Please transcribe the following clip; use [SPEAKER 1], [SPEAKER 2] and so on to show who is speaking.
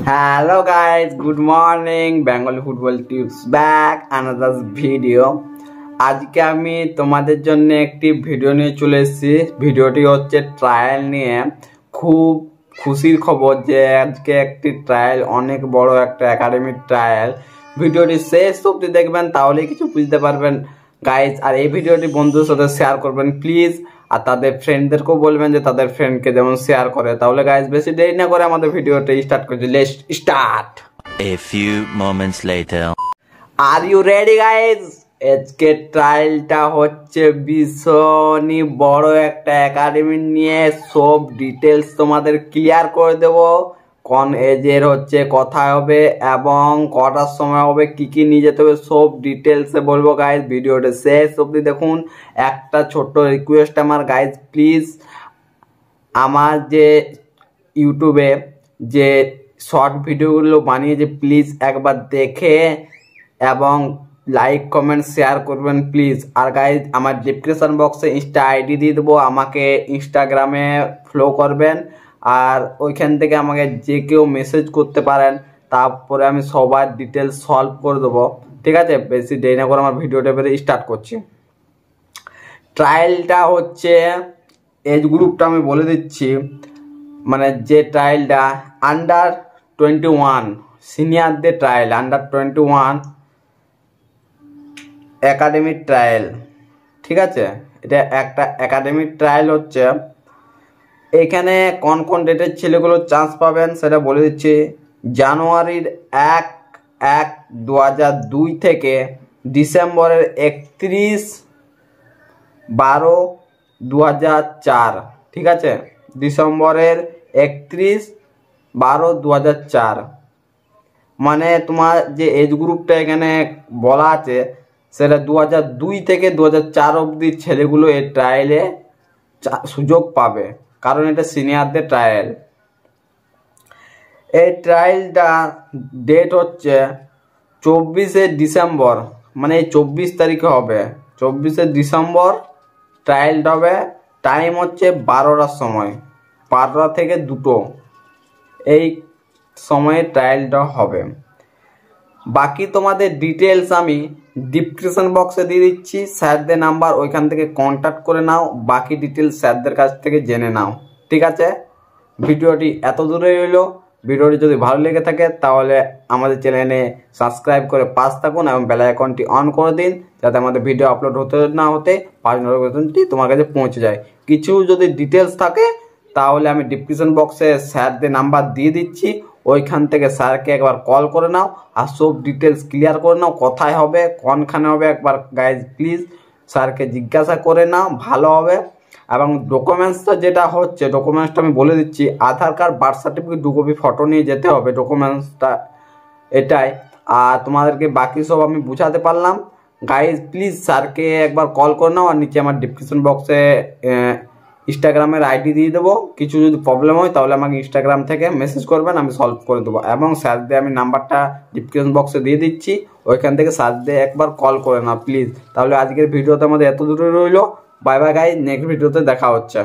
[SPEAKER 1] Hello guys, good morning. Bengali football tips back another video. আজকে আমি তোমাদের জন্য একটি ভিডিও নিয়ে চলে এসেছি। ভিডিওটি হচ্ছে ট্রায়াল নিয়ে। খুব খুশির খবর যে আজকে একটি ট্রায়াল, অনেক বড় একটা একাডেমিক ট্রায়াল। ভিডিওটি শেষ অবধি দেখবেন, তাহলেই কিছু বুঝতে পারবেন গাইজ। আর এই ভিডিওটি বন্ধুদের সাথে শেয়ার করবেন প্লিজ, আর তাদের ফ্রেন্ডদেরকেও বলবেন যে তাদের ফ্রেন্ডকে যেমন শেয়ার করে। তাহলে গাইজ বেশি দেরি না করে আমাদের ভিডিওটা স্টার্ট করছি। Let's start.
[SPEAKER 2] A few moments later.
[SPEAKER 1] Are you ready guys? আজকে ট্রায়ালটা হচ্ছে ভীষণই বড় একটা একাডেমি নিয়ে। সব ডিটেলস তোমাদের ক্লিয়ার করে দেব। কোন এজের হচ্ছে, কোথায় হবে এবং কটার সময় হবে, কি কি নিয়ে যেতে হবে, সব ডিটেলসে বলবো গাইজ। ভিডিওটা শেষ অবধি দেখুন। একটা ছোট্ট রিকোয়েস্ট আমার গাইজ, প্লিজ আমার যে ইউটিউবে যে শর্ট ভিডিওগুলো বানিয়েছে প্লিজ একবার দেখে এবং লাইক কমেন্ট শেয়ার করবেন প্লিজ। আর গাইজ আমার ডিসক্রিপশন বক্সে ইনস্টা আইডি দিয়ে দেবো, আমাকে ইনস্টাগ্রামে ফলো করবেন। আর ওইখান থেকে আমাকে যে কেউ মেসেজ করতে পারেন, তারপরে আমি সবার ডিটেলস সলভ করে দেবো। ঠিক আছে, বেশি দেরি না করে আমার ভিডিওটা স্টার্ট করছি। ট্রায়ালটা হচ্ছে এজ গ্রুপটা আমি বলে দিচ্ছি, মানে যে ট্রায়ালটা আন্ডার 21 সিনিয়রদের ট্রায়াল, আন্ডার 21 একাডেমিক ট্রায়াল। ঠিক আছে, এটা একটা একাডেমিক ট্রায়াল হচ্ছে। এখানে কোন কোন ডেটের ছেলেগুলো চান্স পাবেন সেটা বলে দিচ্ছি। জানুয়ারির 1/1/2002 থেকে ডিসেম্বরের 31/12/2004। ঠিক আছে, ডিসেম্বরের 31/12/2004। মানে তোমার যে এজ গ্রুপটা এখানে বলা আছে সেটা 2002 থেকে 2004 অবধি ছেলেগুলো এই ট্রায়ালে সুযোগ পাবে, কারণ এটা সিনিয়রদের ট্রায়াল। এই ট্রায়ালটা ডেট হচ্ছে 24শে ডিসেম্বর, মানে এই 24 তারিখে হবে। 24শে ডিসেম্বর ট্রায়ালটা হবে। টাইম হচ্ছে 12টার সময়, 12টা থেকে 2টো এই সময়ে ট্রায়ালটা হবে। বাকি তোমাদের ডিটেলস আমি ডিসক্রিপশন বক্সে দিয়ে দিচ্ছি, স্যারদের নাম্বার, ওইখান থেকে কন্ট্যাক্ট করে নাও। বাকি ডিটেলস স্যারদের কাছ থেকে জেনে নাও। ঠিক আছে, ভিডিওটি এত দূরে রইলো। ভিডিওটি যদি ভালো লেগে থাকে তাহলে আমাদের চ্যানেলে সাবস্ক্রাইব করে পাশ থাকুন এবং বেল আইকনটি অন করে দিন, যাতে আমাদের ভিডিও আপলোড হতে না হতে পাঁচ নোটিফিকেশনটি তোমার কাছে পৌঁছে যায়। কিছু যদি ডিটেলস থাকে তাহলে আমি ডিসক্রিপশন বক্সে স্যারদের নাম্বার দিয়ে দিচ্ছি, ওইখান থেকে স্যারকে একবার কল করে নাও আর সব ডিটেলস ক্লিয়ার করে নাও। কোথায় হবে, কোনখানে হবে, একবার গাইজ প্লিজ স্যারকে জিজ্ঞাসা করে নাও, ভালো হবে। এবং ডকুমেন্টসটা যেটা হচ্ছে, ডকুমেন্টসটা আমি বলে দিচ্ছি। Aadhaar card, birth certificate, 2 copy photo নিয়ে যেতে হবে, ডকুমেন্টসটা এটাই। আর তোমাদেরকে বাকি সব আমি বুঝাতে পারলাম। গাইজ প্লিজ স্যারকে একবার কল করে নাও। আর নিচে আমার ডিসক্রিপশন বক্সে ইনস্টাগ্রামের আইডি দিয়ে দেবো। কিছু যদি প্রবলেম হয় তাহলে আমাকে ইনস্টাগ্রাম থেকে মেসেজ করবেন, আমি সলভ করে দেবো। এবং স্যারদের আমি নাম্বারটা ডিসক্রিপশন বক্সে দিয়ে দিচ্ছি, ওইখান থেকে স্যারদের একবার কল করে নাও প্লিজ। তাহলে আজকের ভিডিওতে আমাদের এত দূরে রইলো। বাই বাই গাইজ, নেক্সট ভিডিওতে দেখা হচ্ছে।